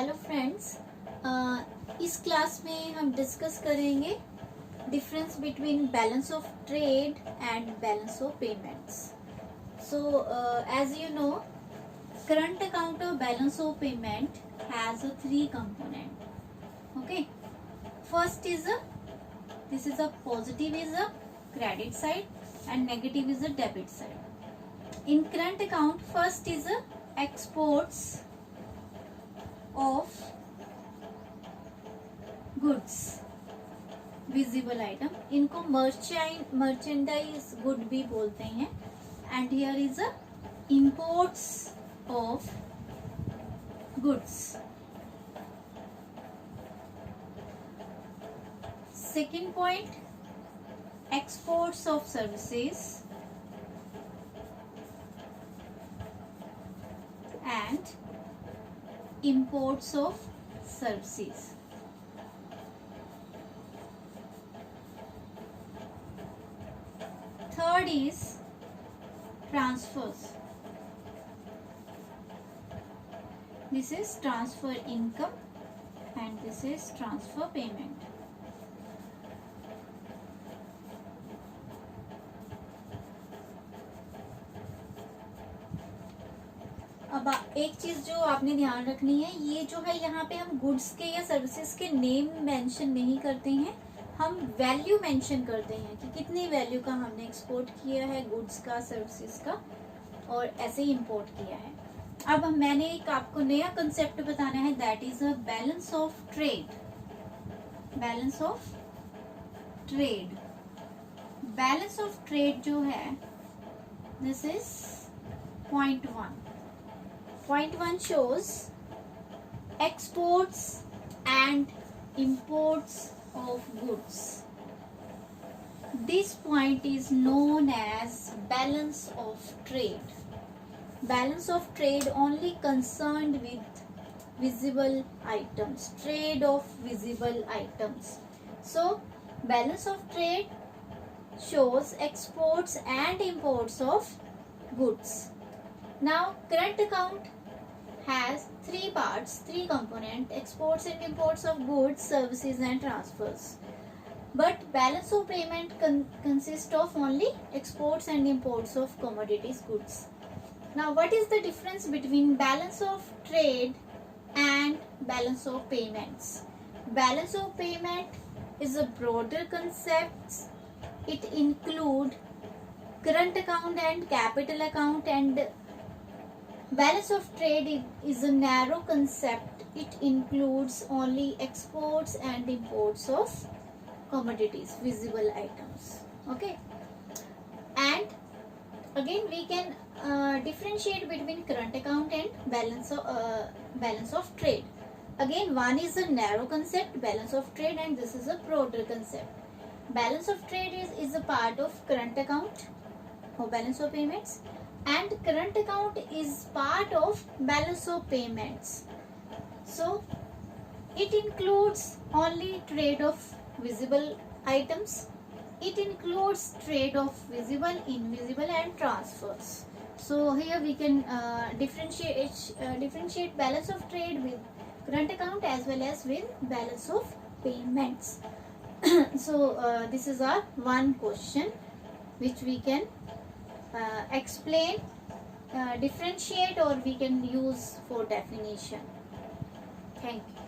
Hello friends, इस class में हम डिस्कस करेंगे difference between balance of trade and balance of payments. So as you know, current account of balance of payment has a three component. Okay, first is a positive is a credit side and negative is a debit side. In current account, first is a exports of goods, visible item. इनको merchandise good भी बोलते हैं. And here is a imports of goods. Second point, exports of services and imports of services. Third is transfers. This is transfer income and this is transfer payment. अब एक चीज जो आपने ध्यान रखनी है, ये जो है यहाँ पे हम गुड्स के या सर्विसेज के नेम मेंशन नहीं करते हैं, हम वैल्यू मेंशन करते हैं कि कितनी वैल्यू का हमने एक्सपोर्ट किया है गुड्स का, सर्विसेज का, और ऐसे ही इंपोर्ट किया है. अब मैंने एक आपको नया कंसेप्ट बताना है, that is a balance of trade. Balance of trade. Balance of trade जो है, this is point 1. Point 1 shows exports and imports of goods. This point is known as balance of trade. Balance of trade only concerned with visible items, trade of visible items. So, balance of trade shows exports and imports of goods. Now, current account has three parts, three components: exports and imports of goods, services and transfers. But balance of payment consists of only exports and imports of commodities, goods. Now, what is the difference between balance of trade and balance of payments? Balance of payment is a broader concept. It includes current account and capital account, and balance of trade is a narrow concept. It includes only exports and imports of commodities, visible items. Okay, and again we can differentiate between current account and balance of trade. Again, one is a narrow concept, balance of trade, and this is a broader concept. Balance of trade is a part of current account or balance of payments, and current account is part of balance of payments. So it includes only trade of visible items. It includes trade of visible, invisible and transfers. So here we can differentiate balance of trade with current account as well as with balance of payments. So this is our one question which we can explain, differentiate, or we can use for definition. Thank you.